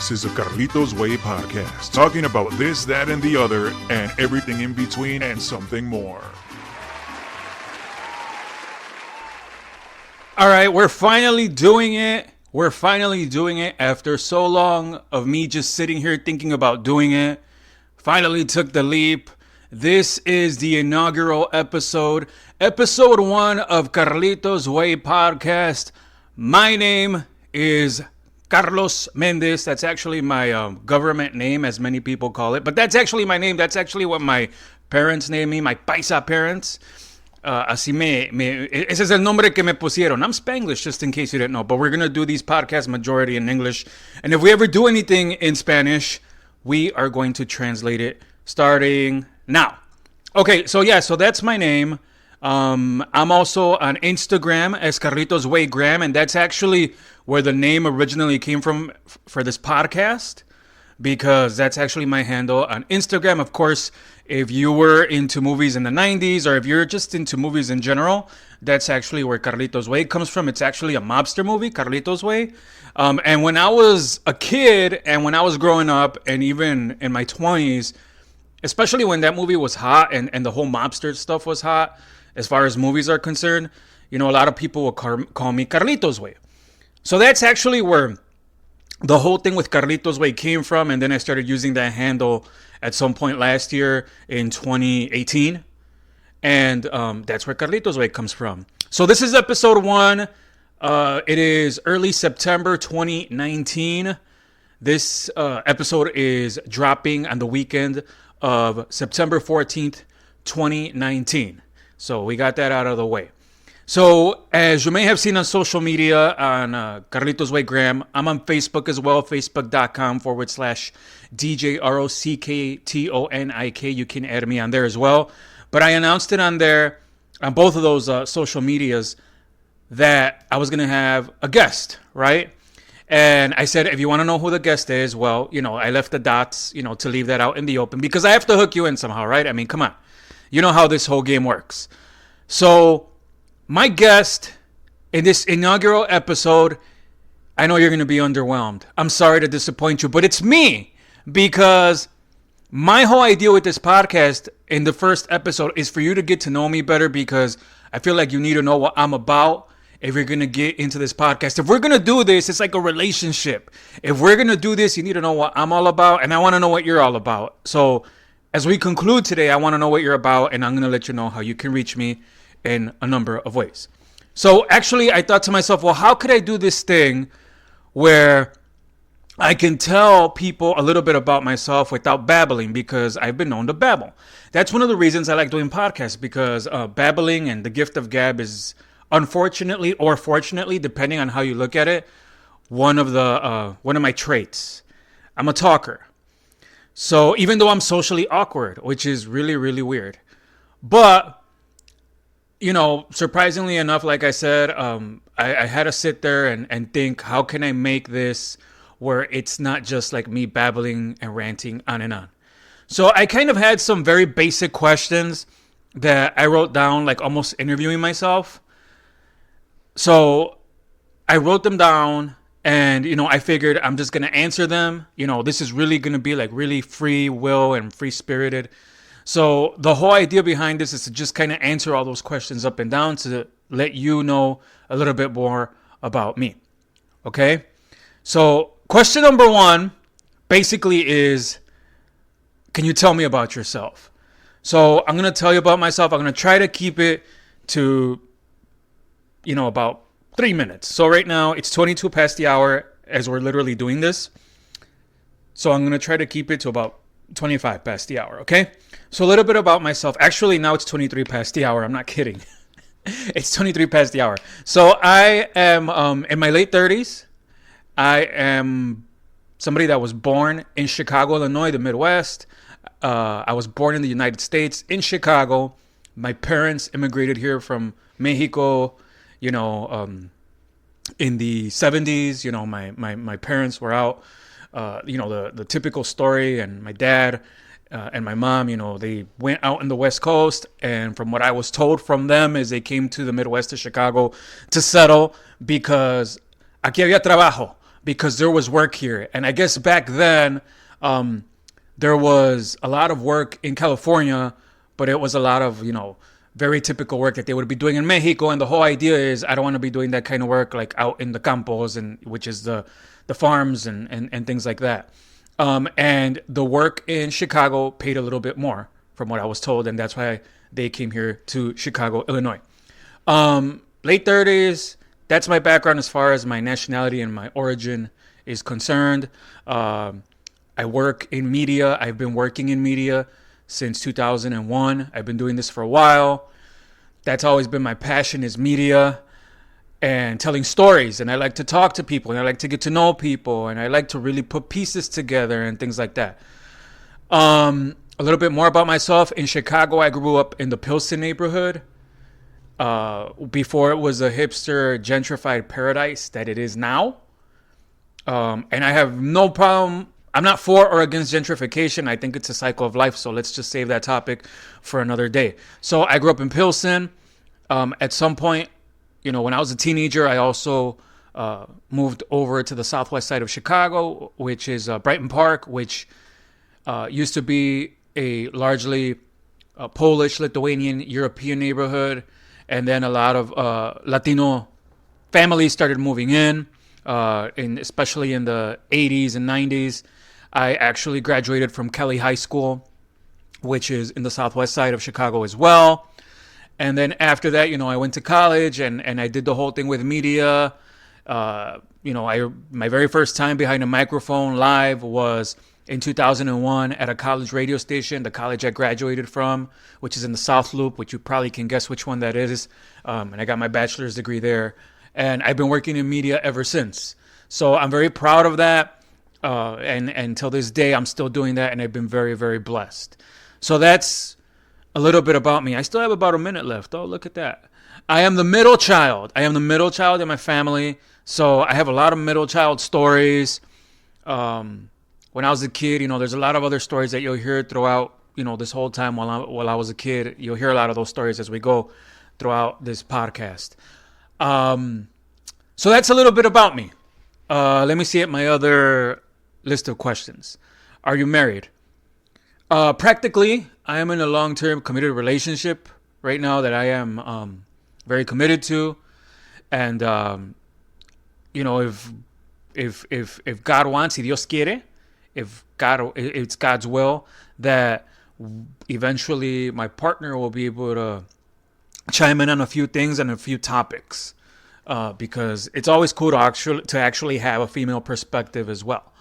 This is a Carlitos Way podcast, talking about this, that, and the other, and everything in between, and something more. All right, we're finally doing it. We're finally doing it after so long of me just sitting here thinking about doing it. Finally took the leap. This is the inaugural episode 1 of Carlitos Way podcast. My name is Carlos Mendez. That's actually my government name, as many people call it. But that's actually my name. That's actually what my parents named me, my paisa parents. Ese es el nombre que me pusieron. I'm Spanglish, just in case you didn't know. But we're going to do these podcasts majority in English. And if we ever do anything in Spanish, we are going to translate it starting now. Okay, so that's my name. I'm also on Instagram as Carlitos Way Graham, and that's actually where the name originally came from for this podcast, because that's actually my handle on Instagram. Of course, if you were into movies in the 90s, or if you're just into movies in general, that's actually where Carlitos Way comes from. It's actually a mobster movie, Carlitos Way. And when I was a kid, and when I was growing up, and even in my 20s, especially when that movie was hot and the whole mobster stuff was hot, as far as movies are concerned, you know, a lot of people will call me Carlitos Way. So that's actually where the whole thing with Carlitos Way came from. And then I started using that handle at some point last year in 2018. And that's where Carlitos Way comes from. So this is episode 1. It is early September 2019. This episode is dropping on the weekend of September 14th, 2019. So we got that out of the way. So as you may have seen on social media on Carlitos Way Graham, I'm on Facebook as well, facebook.com/DJROCKTONIK. You can add me on there as well. But I announced it on there, on both of those social medias, that I was going to have a guest, right? And I said, if you want to know who the guest is, well, you know, I left the dots, you know, to leave that out in the open, because I have to hook you in somehow, right? I mean, come on. You know how this whole game works. So my guest in this inaugural episode, I know you're going to be underwhelmed. I'm sorry to disappoint you, but it's me, because my whole idea with this podcast in the first episode is for you to get to know me better, because I feel like you need to know what I'm about if you're going to get into this podcast. If we're going to do this, it's like a relationship. If we're going to do this, you need to know what I'm all about, and I want to know what you're all about. So as we conclude today, I want to know what you're about, and I'm going to let you know how you can reach me in a number of ways. So actually, I thought to myself, well, how could I do this thing where I can tell people a little bit about myself without babbling, because I've been known to babble. That's one of the reasons I like doing podcasts, because babbling and the gift of gab is, unfortunately or fortunately, depending on how you look at it, one of my traits. I'm a talker. So even though I'm socially awkward, which is really, really weird, but, you know, surprisingly enough, like I said, I had to sit there and think, how can I make this where it's not just like me babbling and ranting on and on? So I kind of had some very basic questions that I wrote down, like almost interviewing myself. So I wrote them down, and, you know, I figured I'm just going to answer them. You know, this is really going to be like really free will and free spirited. So the whole idea behind this is to just kind of answer all those questions up and down to let you know a little bit more about me. Okay? So question number 1 basically is, can you tell me about yourself? So I'm going to tell you about myself. I'm going to try to keep it to, you know, about 3 minutes. So right now it's 22 past the hour as we're literally doing this. So I'm going to try to keep it to about 25 past the hour. Okay. So a little bit about myself. Actually, now it's 23 past the hour. I'm not kidding. It's 23 past the hour. So I am in my late 30s. I am somebody that was born in Chicago, Illinois, the Midwest. I was born in the United States in Chicago. My parents immigrated here from Mexico, you know, in the 70s. You know, my parents were out, you know, the typical story. And my dad and my mom, you know, they went out in the West Coast. And from what I was told from them is they came to the Midwest of Chicago to settle, because aquí había trabajo. because there was work here. And I guess back then, there was a lot of work in California, but it was a lot of, very typical work that they would be doing in Mexico. And the whole idea is I don't want to be doing that kind of work like out in the campos, and which is the farms and things like that. And the work in Chicago paid a little bit more from what I was told. And that's why they came here to Chicago, Illinois. Late 30s, that's my background as far as my nationality and my origin is concerned. I work in media. I've been working in media since 2001. I've been doing this for a while. That's always been my passion, is media and telling stories. And I like to talk to people, and I like to get to know people, and I like to really put pieces together and things like that. A little bit more about myself. In Chicago, I grew up in the Pilsen neighborhood. Before it was a hipster gentrified paradise that it is now. And I have no problem. I'm not for or against gentrification. I think it's a cycle of life. So let's just save that topic for another day. So I grew up in Pilsen. At some point, when I was a teenager, I also moved over to the southwest side of Chicago, which is Brighton Park, which used to be a largely Polish, Lithuanian, European neighborhood. And then a lot of Latino families started moving in, especially in the 80s and 90s. I actually graduated from Kelly High School, which is in the southwest side of Chicago as well. And then after that, I went to college and I did the whole thing with media. My very first time behind a microphone live was in 2001 at a college radio station, the college I graduated from, which is in the South Loop, which you probably can guess which one that is. And I got my bachelor's degree there. And I've been working in media ever since. So I'm very proud of that. And until this day, I'm still doing that. And I've been very, very blessed. So that's a little bit about me. I still have about a minute left. Oh, look at that. I am the middle child. I am the middle child in my family. So I have a lot of middle child stories. When I was a kid, there's a lot of other stories that you'll hear throughout, this whole time while I was a kid. You'll hear a lot of those stories as we go throughout this podcast. So that's a little bit about me. Let me see at my other list of questions. Are you married? Practically, I am in a long-term committed relationship right now that I am very committed to. And, if God wants, si Dios quiere, if it's God's will, that eventually my partner will be able to chime in on a few things and a few topics, because it's always cool to actually have a female perspective as well.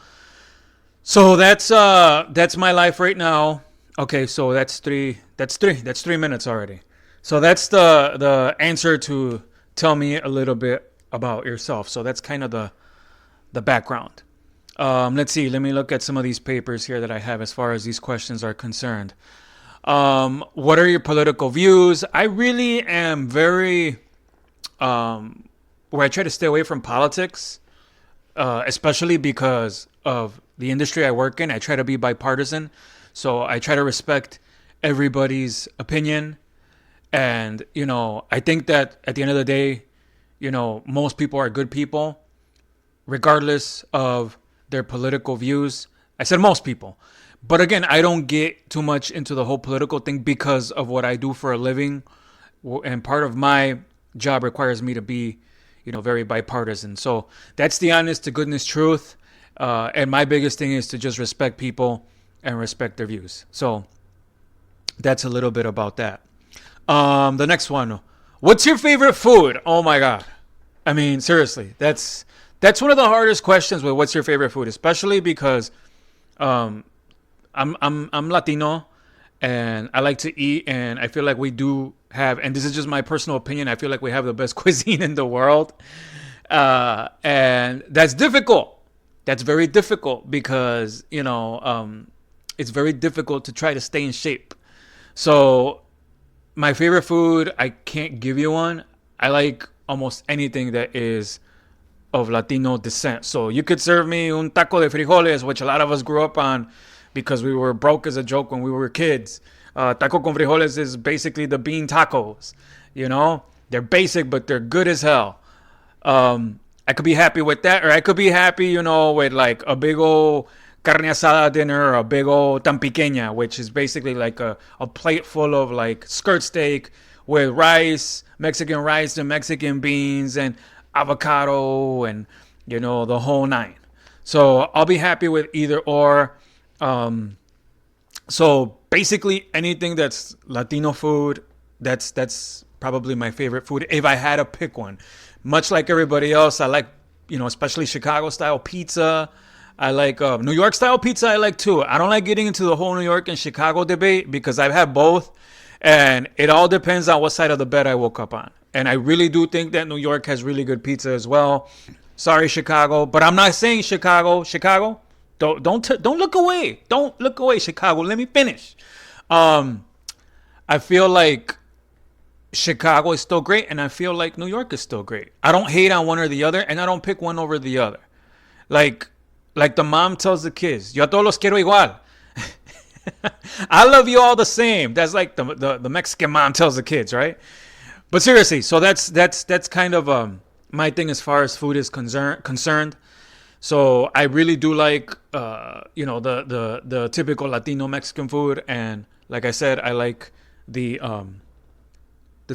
So that's my life right now. Okay, so that's 3 minutes already. So that's the answer to tell me a little bit about yourself. So that's kind of the background. Let's see. Let me look at some of these papers here that I have as far as these questions are concerned. What are your political views? I really am very, where I try to stay away from politics, especially because of the industry I work in. I try to be bipartisan. So I try to respect everybody's opinion. And, I think that at the end of the day, most people are good people, regardless of their political views. I said most people. But again, I don't get too much into the whole political thing because of what I do for a living. And part of my job requires me to be, very bipartisan. So that's the honest to goodness truth. And my biggest thing is to just respect people and respect their views. So that's a little bit about that. The next one. What's your favorite food? Oh my God. I mean, seriously, that's one of the hardest questions with what's your favorite food, especially because I'm Latino and I like to eat, and I feel like we do have, and this is just my personal opinion, I feel like we have the best cuisine in the world. And that's difficult. That's very difficult because, it's very difficult to try to stay in shape. So my favorite food, I can't give you one. I like almost anything that is of Latino descent. So you could serve me un taco de frijoles, which a lot of us grew up on because we were broke as a joke when we were kids. Taco con frijoles is basically the bean tacos. They're basic, but they're good as hell. I could be happy with that, or I could be happy, with like a big old carne asada dinner, or a big old tan piqueña, which is basically like a plate full of like skirt steak with rice, Mexican rice and Mexican beans and avocado and, the whole nine. So I'll be happy with either or. So basically anything that's Latino food, that's probably my favorite food if I had to pick one. Much like everybody else, I like, especially Chicago style pizza. I like New York style pizza. I like too. I don't like getting into the whole New York and Chicago debate because I've had both, and it all depends on what side of the bed I woke up on. And I really do think that New York has really good pizza as well. Sorry, Chicago, but I'm not saying Chicago. Don't look away. Don't look away, Chicago. Let me finish. I feel like Chicago is still great, and I feel like New York is still great. I don't hate on one or the other, and I don't pick one over the other. Like the mom tells the kids, "Yo a todos los quiero igual." I love you all the same. That's like the Mexican mom tells the kids, right? But seriously, so that's kind of my thing as far as food is concerned. So I really do like the typical Latino Mexican food, and like I said, I like the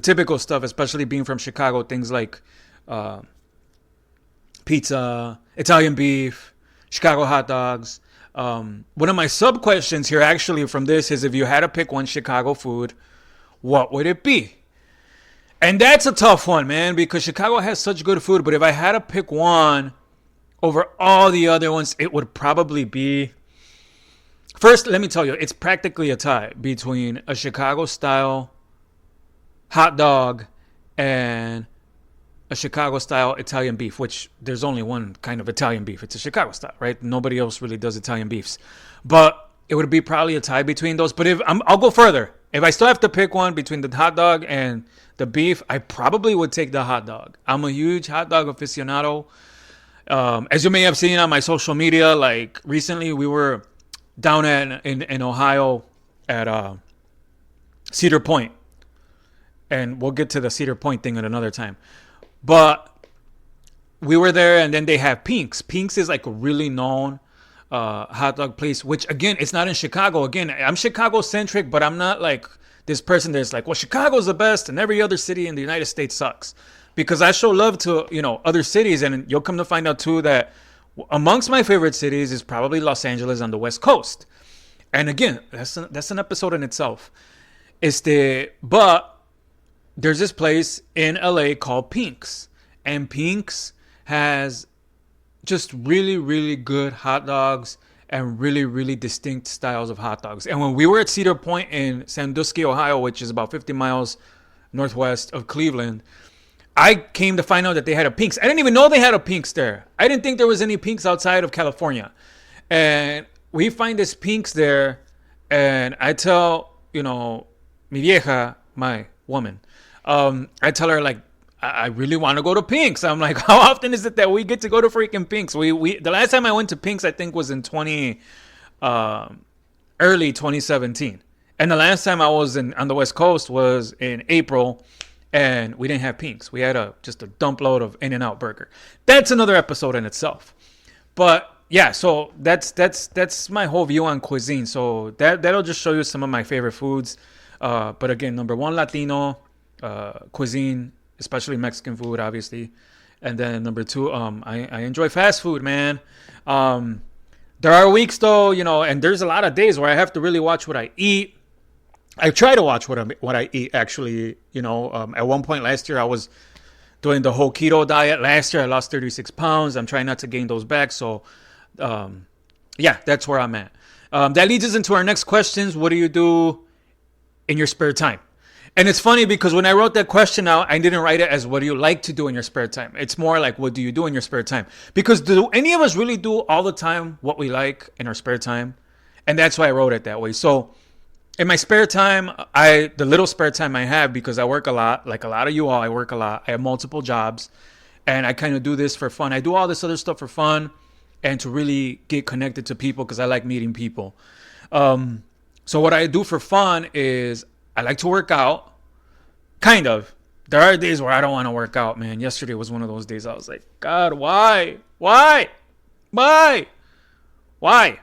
typical stuff, especially being from Chicago. Things like pizza, Italian beef, Chicago hot dogs. One of my sub questions here, actually, from this is: if you had to pick one Chicago food, what would it be? And that's a tough one, man, because Chicago has such good food. But if I had to pick one over all the other ones, it would probably be... First, let me tell you, it's practically a tie between a Chicago-style hot dog and a Chicago-style Italian beef, which there's only one kind of Italian beef. It's a Chicago style, right? Nobody else really does Italian beefs. But it would be probably a tie between those. But I'll go further. If I still have to pick one between the hot dog and the beef, I probably would take the hot dog. I'm a huge hot dog aficionado. As you may have seen on my social media, like recently we were down in Ohio at Cedar Point. And we'll get to the Cedar Point thing at another time. But we were there, and then they have Pink's. Pink's is like a really known hot dog place, which, again, it's not in Chicago. Again, I'm Chicago-centric, but I'm not like this person that's like, well, Chicago's the best, and every other city in the United States sucks. Because I show love to, other cities, and you'll come to find out, too, that amongst my favorite cities is probably Los Angeles on the West Coast. And again, that's an episode in itself. But there's this place in LA called Pink's. And Pink's has just really, really good hot dogs and really, really distinct styles of hot dogs. And when we were at Cedar Point in Sandusky, Ohio, which is about 50 miles northwest of Cleveland, I came to find out that they had a Pink's. I didn't even know they had a Pink's there. I didn't think there was any Pink's outside of California. And we find this Pink's there, and I tell, mi vieja, my woman, I tell her, like, I really want to go to Pink's. I'm like, how often is it that we get to go to freaking Pink's? The last time I went to Pink's, I think, was in early 2017. And the last time I was on the West Coast was in April, and we didn't have Pink's. We had just a dump load of In-N-Out burger. That's another episode in itself. But yeah, so that's my whole view on cuisine. So that'll just show you some of my favorite foods. But again, number one, Latino cuisine, especially Mexican food, obviously. And then number two, I enjoy fast food, man. There are weeks, though, and there's a lot of days where I have to really watch what I eat. I try to watch what I eat, actually. At one point last year, I was doing the whole keto diet. Last year, I lost 36 pounds. I'm trying not to gain those back. So, yeah, that's where I'm at. That leads us into our next questions. What do you do in your spare time? And it's funny because when I wrote that question out, I didn't write it as what do you like to do in your spare time. It's more like what do you do in your spare time? Because do any of us really do all the time what we like in our spare time? And that's why I wrote it that way. So in my spare time, the little spare time I have, because I work a lot, like a lot of you all, I work a lot. I have multiple jobs, and I kind of do this for fun. I do all this other stuff for fun and to really get connected to people because I like meeting people. So what I do for fun is I like to work out, kind of. There are days where I don't want to work out, man. Yesterday was one of those days. I was like, God, why? Why? Why? Why?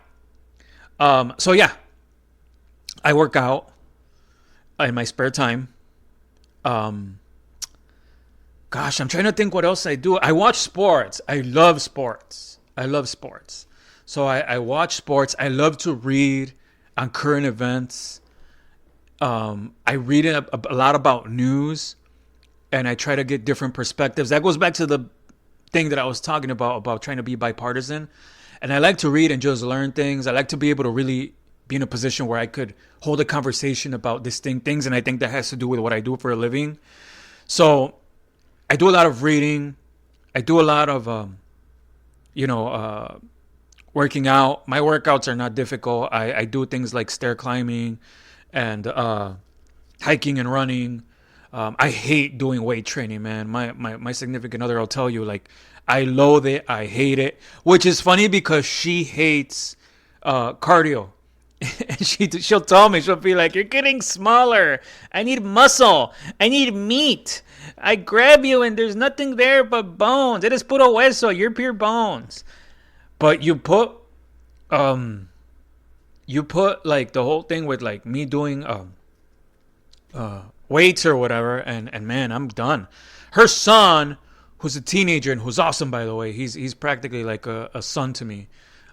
So yeah, I work out in my spare time. Gosh, I'm trying to think what else I do. I watch sports. I love sports. So I watch sports. I love to read on current events. I read a lot about news, and I try to get different perspectives. That goes back to the thing that I was talking about trying to be bipartisan. And I like to read and just learn things. I like to be able to really be in a position where I could hold a conversation about distinct things, and I think that has to do with what I do for a living. So I do a lot of reading. I do a lot of, working out. My workouts are not difficult. I do things like stair climbing and hiking and running. I hate doing weight training, man. My significant other will tell you, like, I loathe it. I hate it. Which is funny because she hates cardio. And she'll tell me, she'll be like, you're getting smaller. I need muscle. I need meat. I grab you and there's nothing there but bones. Eres puro hueso. You're pure bones. But you put like the whole thing with like me doing weights or whatever, and man, I'm done. Her son, who's a teenager and who's awesome, by the way, he's practically like a son to me.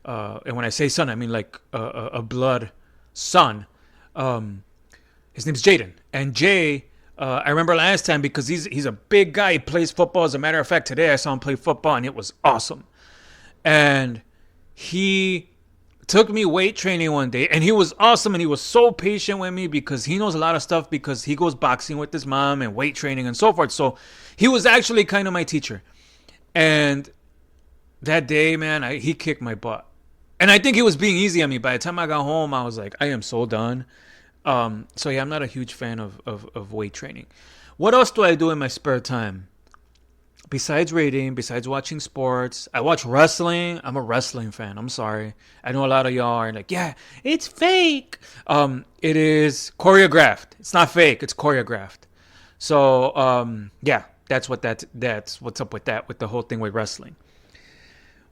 And when I say son, I mean like a blood son. His name's Jaden. And Jay, I remember last time because he's a big guy. He plays football. As a matter of fact, today I saw him play football and it was awesome. And he took me weight training one day and he was awesome, and he was so patient with me because he knows a lot of stuff because he goes boxing with his mom and weight training and so forth. So he was actually kind of my teacher. And that day, man, he kicked my butt. And I think he was being easy on me. By the time I got home, I was like, I am so done. So yeah, I'm not a huge fan of weight training. What else do I do in my spare time? Besides reading, besides watching sports, I watch wrestling. I'm a wrestling fan. I'm sorry. I know a lot of y'all are like, yeah, it's fake. It is choreographed. It's not fake. It's choreographed. So yeah, that's what's up with that, with the whole thing with wrestling.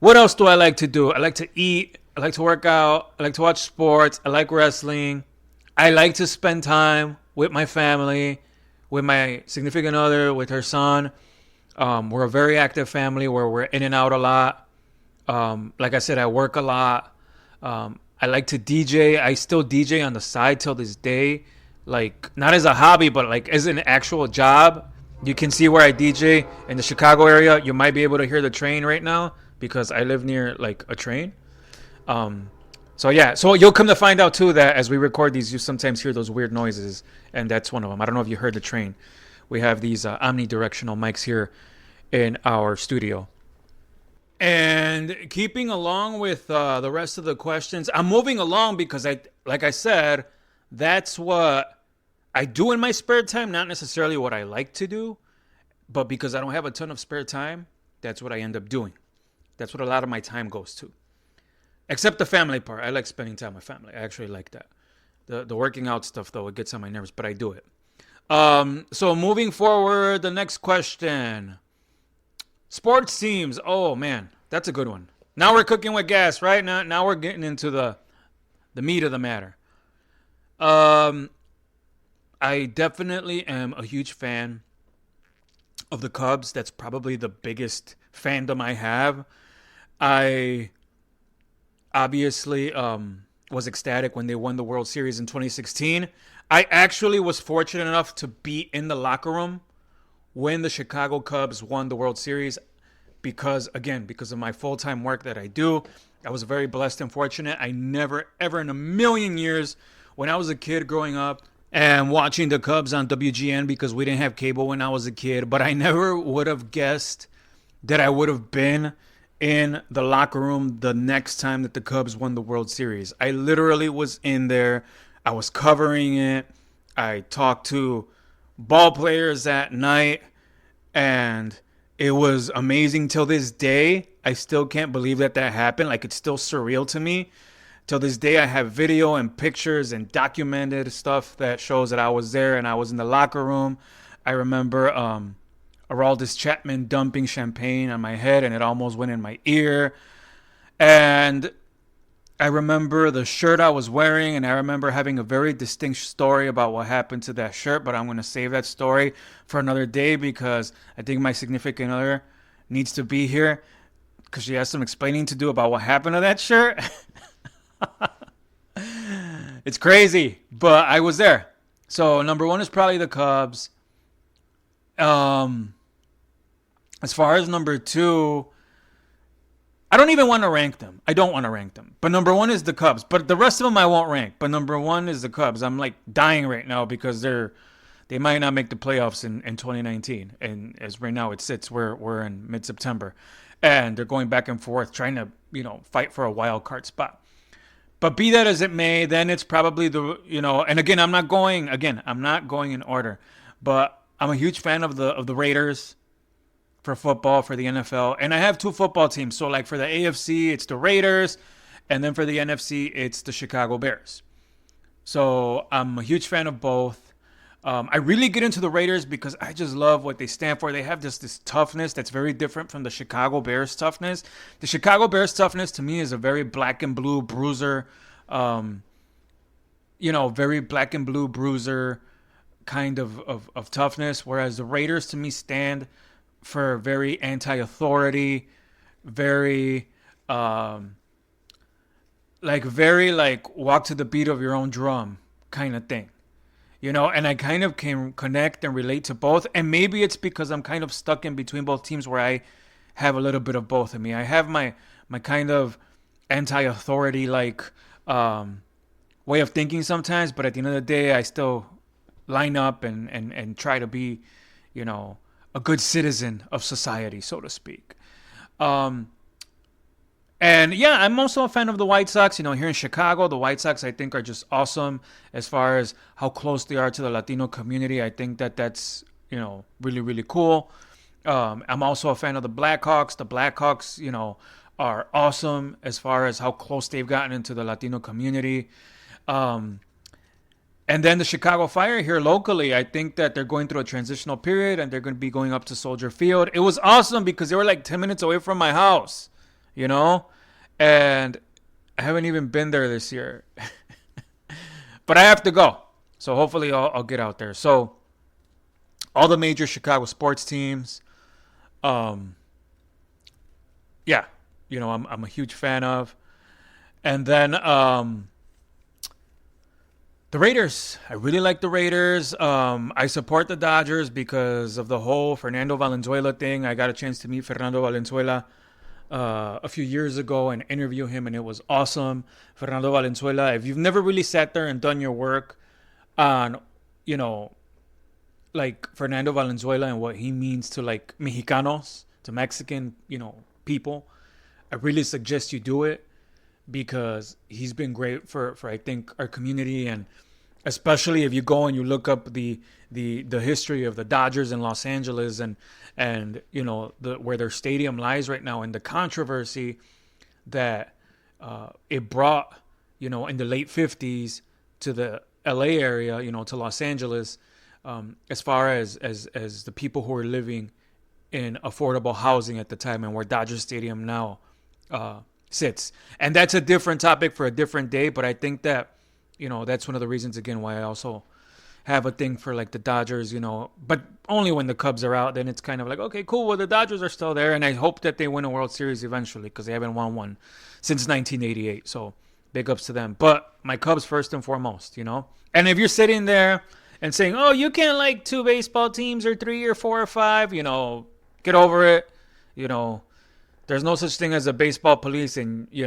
What else do I like to do? I like to eat. I like to work out. I like to watch sports. I like wrestling. I like to spend time with my family, with my significant other, with her son. We're a very active family where we're in and out a lot. Like I said, I work a lot. I like to DJ. I still DJ on the side till this day. Like, not as a hobby, but like as an actual job. You can see where I DJ in the Chicago area. You might be able to hear the train right now because I live near like a train. So yeah, so you'll come to find out too that as we record these, you sometimes hear those weird noises, and that's one of them. I don't know if you heard the train. We have these omnidirectional mics here in our studio. And keeping along with the rest of the questions, I'm moving along because like I said, that's what I do in my spare time, not necessarily what I like to do, but because I don't have a ton of spare time, that's what I end up doing. That's what a lot of my time goes to. Except the family part. I like spending time with family. I actually like that. The working out stuff, though, it gets on my nerves, but I do it. So moving forward, the next question. Sports teams. Oh, man. That's a good one. Now we're cooking with gas, right? Now we're getting into the meat of the matter. I definitely am a huge fan of the Cubs. That's probably the biggest fandom I have. I obviously was ecstatic when they won the World Series in 2016. I actually was fortunate enough to be in the locker room when the Chicago Cubs won the World Series because of my full-time work that I do. I was very blessed and fortunate. I never, ever in a million years, when I was a kid growing up and watching the Cubs on WGN, because we didn't have cable when I was a kid, but I never would have guessed that I would have been in the locker room the next time that the Cubs won the World Series. I literally was in there. I was covering it. I talked to ball players that night, and it was amazing. Till this day, I still can't believe that happened. Like, it's still surreal to me. Till this day, I have video and pictures and documented stuff that shows that I was there and I was in the locker room. I remember Araldus Chapman dumping champagne on my head and it almost went in my ear. And I remember the shirt I was wearing, and I remember having a very distinct story about what happened to that shirt, but I'm going to save that story for another day because I think my significant other needs to be here because she has some explaining to do about what happened to that shirt. It's crazy, but I was there. So number one is probably the Cubs. As far as number two, I don't even want to rank them. I don't want to rank them. But number one is the Cubs. But the rest of them I won't rank. But number one is the Cubs. I'm like dying right now because they might not make the playoffs in 2019. And as right now it sits, we're in mid-September. And they're going back and forth trying to, fight for a wild card spot. But be that as it may, then it's probably and again, I'm not going in order. But I'm a huge fan of the Raiders. For football, for the NFL. And I have two football teams. So like for the AFC, it's the Raiders. And then for the NFC, it's the Chicago Bears. So I'm a huge fan of both. I really get into the Raiders because I just love what they stand for. They have this toughness that's very different from the Chicago Bears toughness. The Chicago Bears toughness to me is a very black and blue bruiser. Very black and blue bruiser kind of toughness. Whereas the Raiders to me stand for very anti-authority, very walk to the beat of your own drum kind of thing, and I kind of can connect and relate to both. And maybe it's because I'm kind of stuck in between both teams where I have a little bit of both in me. I have my kind of anti-authority way of thinking sometimes, but at the end of the day, I still line up and try to be, a good citizen of society, so to speak. And yeah, I'm also a fan of the White Sox. Here in Chicago, the White Sox I think are just awesome as far as how close they are to the Latino community. I think that's, really, really cool. I'm also a fan of the Blackhawks. The Blackhawks, are awesome as far as how close they've gotten into the Latino community. And then the Chicago Fire here locally, I think that they're going through a transitional period and they're going to be going up to Soldier Field. It was awesome because they were like 10 minutes away from my house, and I haven't even been there this year. But I have to go. So hopefully I'll get out there. So all the major Chicago sports teams, I'm a huge fan of. And then the Raiders. I really like the Raiders. I support the Dodgers because of the whole Fernando Valenzuela thing. I got a chance to meet Fernando Valenzuela a few years ago and interview him, and it was awesome. Fernando Valenzuela, if you've never really sat there and done your work on, Fernando Valenzuela and what he means to Mexicanos, to Mexican, people, I really suggest you do it. Because he's been great for I think our community, and especially if you go and you look up the history of the Dodgers in Los Angeles and where their stadium lies right now, and the controversy that it brought in the late 50s to the LA area, to Los Angeles, as far as the people who were living in affordable housing at the time, and where Dodger Stadium now sits. And that's a different topic for a different day, but I think that that's one of the reasons again why I also have a thing for the Dodgers, but only when the Cubs are out. Then it's kind of like, okay, cool, well the Dodgers are still there, and I hope that they win a World Series eventually because they haven't won one since 1988. So big ups to them. But my Cubs first and foremost, and if you're sitting there and saying, oh, you can't like two baseball teams or three or four or five, get over it. There's no such thing as a baseball police, and, you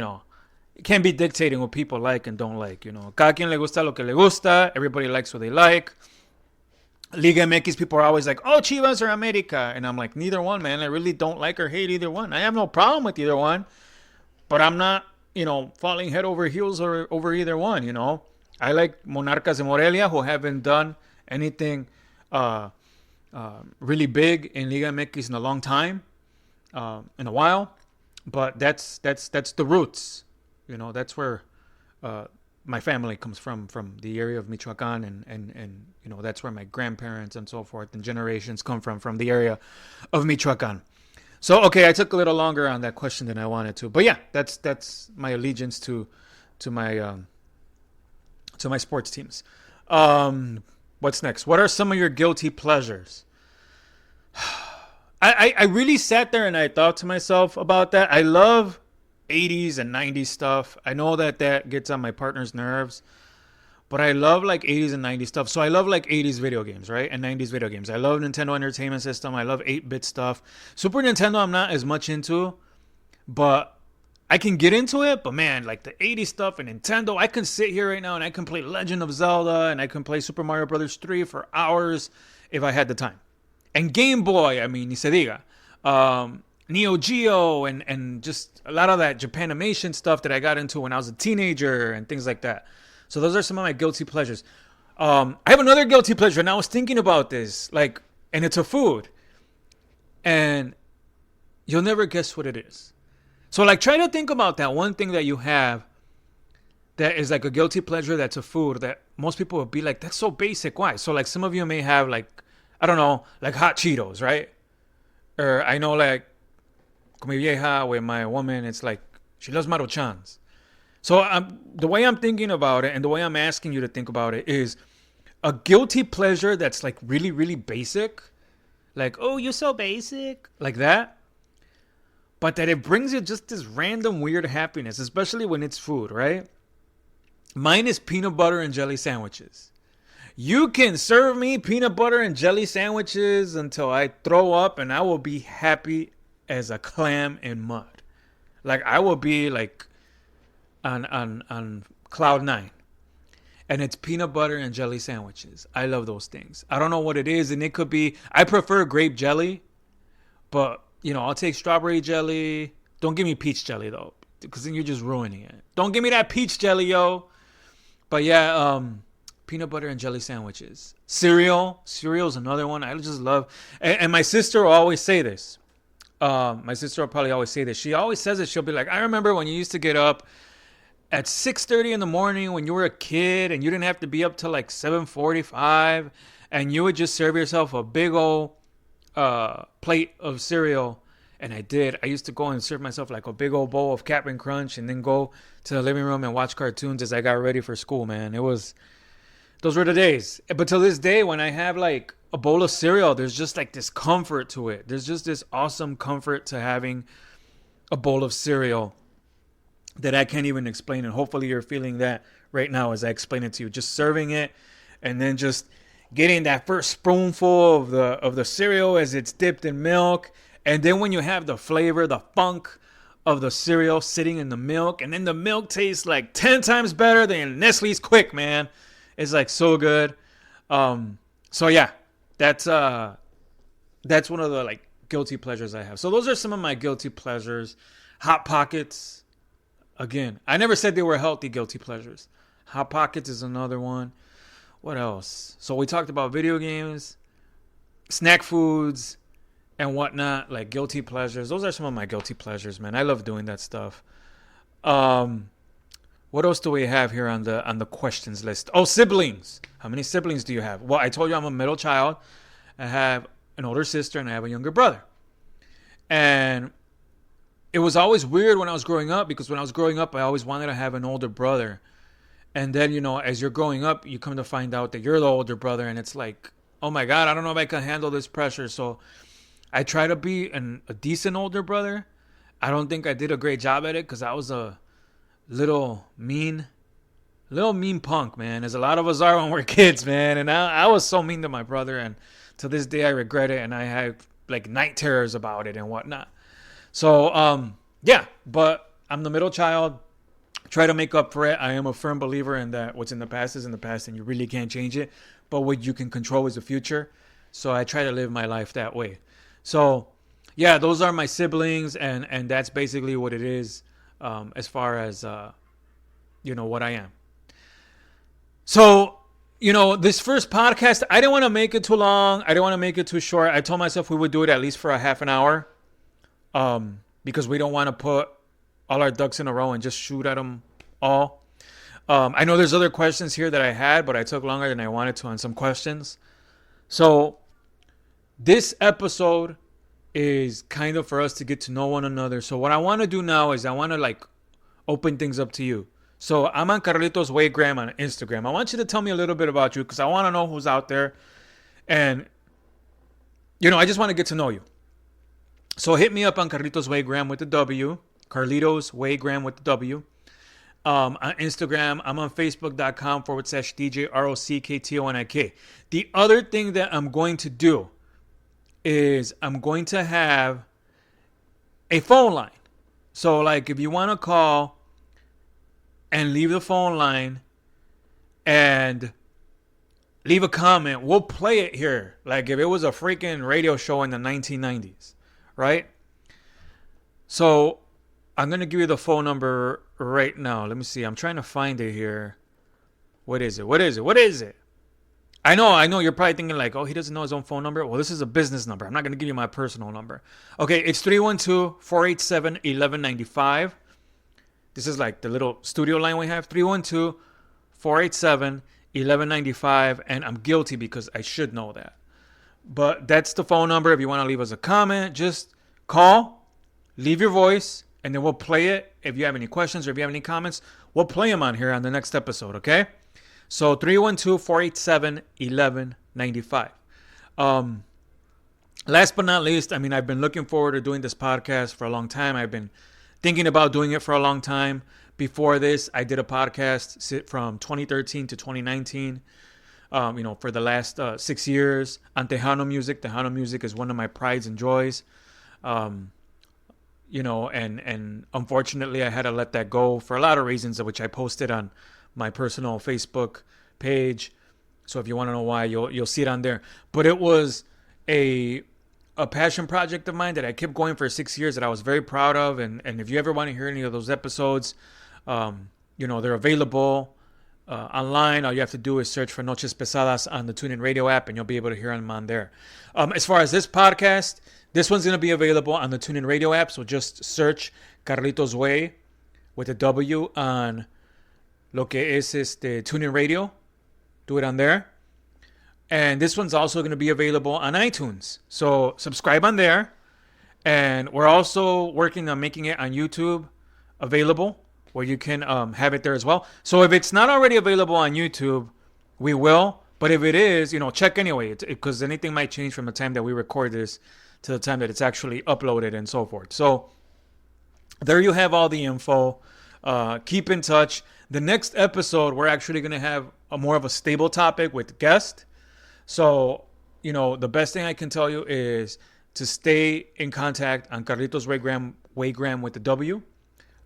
can't be dictating what people like and don't like, Cada quien le gusta lo que le gusta. Everybody likes what they like. Liga MX people are always like, oh, Chivas or America. And I'm like, neither one, man. I really don't like or hate either one. I have no problem with either one. But I'm not, falling head over heels over either one, I like Monarcas de Morelia, who haven't done anything really big in Liga MX in a long time. In a while, but that's the roots, that's where my family comes from the area of Michoacan, and that's where my grandparents and so forth and generations come from the area of Michoacan. So okay, I took a little longer on that question than I wanted to, but yeah, that's my allegiance to my sports teams. What's next? What are some of your guilty pleasures? I really sat there and I thought to myself about that. I love 80s and 90s stuff. I know that gets on my partner's nerves, but I love like 80s and 90s stuff. So I love like 80s video games, right? And 90s video games. I love Nintendo Entertainment System. I love 8-bit stuff. Super Nintendo I'm not as much into, but I can get into it. But man, like the 80s stuff and Nintendo, I can sit here right now and I can play Legend of Zelda and I can play Super Mario Brothers 3 for hours if I had the time. And Game Boy, I mean, ni se diga. Neo Geo and just a lot of that Japanimation stuff that I got into when I was a teenager and things like that. So those are some of my guilty pleasures. I have another guilty pleasure, and I was thinking about this, and it's a food. And you'll never guess what it is. So try to think about that one thing that you have that is like a guilty pleasure that's a food that most people would be like, that's so basic. Why? So some of you may have I don't know, like hot Cheetos, right? Or I know con mi vieja, with my woman, it's like she loves maruchans. So the way I'm thinking about it and the way I'm asking you to think about it is a guilty pleasure that's really, really basic. Oh, you're so basic. Like that. But that it brings you just this random weird happiness, especially when it's food, right? Mine is peanut butter and jelly sandwiches. You can serve me peanut butter and jelly sandwiches until I throw up and I will be happy as a clam in mud. I will be on cloud 9. And it's peanut butter and jelly sandwiches. I love those things. I don't know what it is, and it could be, I prefer grape jelly, but I'll take strawberry jelly. Don't give me peach jelly though, because then you're just ruining it. Don't give me that peach jelly, yo. But yeah, peanut butter and jelly sandwiches. Cereal is another one I just love. And my sister will always say this. My sister will probably always say this. She always says it. She'll be like, I remember when you used to get up at 6:30 in the morning when you were a kid and you didn't have to be up till 7:45, and you would just serve yourself a big old plate of cereal. And I did. I used to go and serve myself a big old bowl of Cap'n Crunch and then go to the living room and watch cartoons as I got ready for school, man. Those were the days. But to this day, when I have a bowl of cereal, there's just this comfort to it. There's just this awesome comfort to having a bowl of cereal that I can't even explain. And hopefully you're feeling that right now as I explain it to you. Just serving it and then just getting that first spoonful of the cereal as it's dipped in milk. And then when you have the flavor, the funk of the cereal sitting in the milk, and then the milk tastes 10 times better than Nestle's Quick, man. It's so good. So yeah, that's one of the guilty pleasures I have. So those are some of my guilty pleasures. Hot Pockets. Again, I never said they were healthy guilty pleasures. Hot Pockets is another one. What else? So we talked about video games, snack foods, and whatnot, guilty pleasures. Those are some of my guilty pleasures, man. I love doing that stuff. What else do we have here on the questions list? Oh, siblings. How many siblings do you have? Well, I told you I'm a middle child. I have an older sister and I have a younger brother. And it was always weird when I was growing up, because when I was growing up, I always wanted to have an older brother. And then, as you're growing up, you come to find out that you're the older brother, and it's oh my God, I don't know if I can handle this pressure. So I try to be a decent older brother. I don't think I did a great job at it because I was a little mean punk, man, as a lot of us are when we're kids, man. And I was so mean to my brother, and to this day I regret it, and I have night terrors about it and whatnot. So yeah, but I'm the middle child. Try to make up for it. I am a firm believer in that what's in the past is in the past and you really can't change it, but what you can control is the future. So I try to live my life that way. So yeah, those are my siblings, and that's basically what it is, as far as what I am. So this first podcast, I didn't want to make it too long. I didn't want to make it too short. I told myself we would do it at least for a half an hour, because we don't want to put all our ducks in a row and just shoot at them all. I know there's other questions here that I had, but I took longer than I wanted to on some questions. So this episode is kind of for us to get to know one another. So what I want to do now is I want to like open things up to you. So I'm on Carlitos Way Graham on Instagram. I want you to tell me a little bit about you because I want to know who's out there. And, I just want to get to know you. So hit me up on Carlitos Way Graham with the W. Carlitos Way Graham with the W. On Instagram, I'm on Facebook.com/DJ ROCKTONIK. The other thing that I'm going to do is I'm going to have a phone line. So, like, if you want to call and leave the phone line and leave a comment, we'll play it here. Like, if it was a freaking radio show in the 1990s, right? So, I'm going to give you the phone number right now. Let me see. I'm trying to find it here. What is it? I know. You're probably thinking like, oh, he doesn't know his own phone number. Well, this is a business number. I'm not going to give you my personal number. Okay, it's 312-487-1195. This is like the little studio line we have. 312-487-1195. And I'm guilty because I should know that. But that's the phone number. If you want to leave us a comment, just call, leave your voice, and then we'll play it. If you have any questions or if you have any comments, we'll play them on here on the next episode, okay? So 312-487-1195. Last but not least, I've been looking forward to doing this podcast for a long time. I've been thinking about doing it for a long time. Before this, I did a podcast from 2013 to 2019, for the last 6 years on Tejano music. Tejano music is one of my prides and joys. And unfortunately I had to let that go for a lot of reasons, which I posted on my personal Facebook page. So if you want to know why, you'll see it on there. But it was a passion project of mine that I kept going for 6 years that I was very proud of. And if you ever want to hear any of those episodes, they're available online. All you have to do is search for Noches Pesadas on the TuneIn Radio app, and you'll be able to hear them on there. As far as this podcast, this one's going to be available on the TuneIn Radio app, so just search Carlitos Way with a W on lo que es TuneIn Radio. Do it on there. And this one's also going to be available on iTunes. So subscribe on there. And we're also working on making it on YouTube available, where you can have it there as well. So if it's not already available on YouTube, we will. But if it is, check anyway, because anything might change from the time that we record this to the time that it's actually uploaded and so forth. So there you have all the info. Keep in touch. The next episode, we're actually going to have more of a stable topic with guest. So, the best thing I can tell you is to stay in contact on Carlitos Way Graham with the W,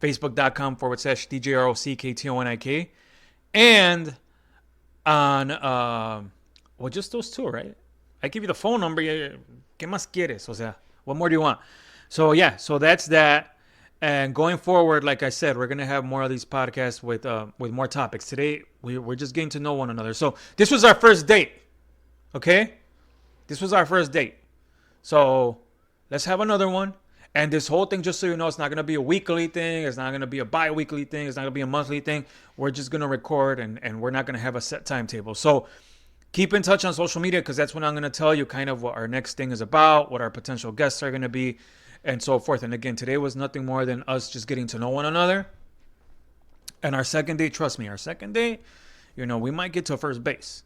Facebook.com/DJROCKTONIK, and on, just those two, right? I give you the phone number. ¿Qué más quieres? O sea, what more do you want? So, yeah, so that's that. And going forward, like I said, we're going to have more of these podcasts with more topics. Today, we're just getting to know one another. So this was our first date, okay? This was our first date. So let's have another one. And this whole thing, just so you know, it's not going to be a weekly thing. It's not going to be a bi-weekly thing. It's not going to be a monthly thing. We're just going to record, and we're not going to have a set timetable. So keep in touch on social media, because that's when I'm going to tell you kind of what our next thing is about, what our potential guests are going to be, and so forth. And again, today was nothing more than us just getting to know one another. And our second date, trust me, we might get to first base.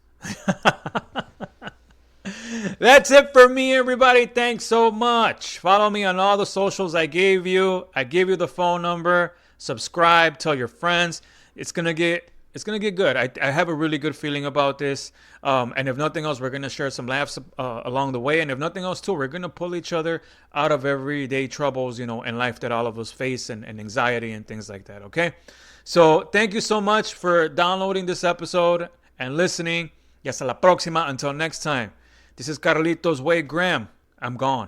That's it for me, everybody. Thanks so much. Follow me on all the socials I gave you. I gave you the phone number. Subscribe. Tell your friends. It's gonna get good. I have a really good feeling about this. And if nothing else, we're gonna share some laughs along the way. And if nothing else, too, we're gonna pull each other out of everyday troubles, in life that all of us face, and anxiety and things like that. Okay. So thank you so much for downloading this episode and listening. Y hasta la próxima. Until next time. This is Carlitos Way Graham. I'm gone.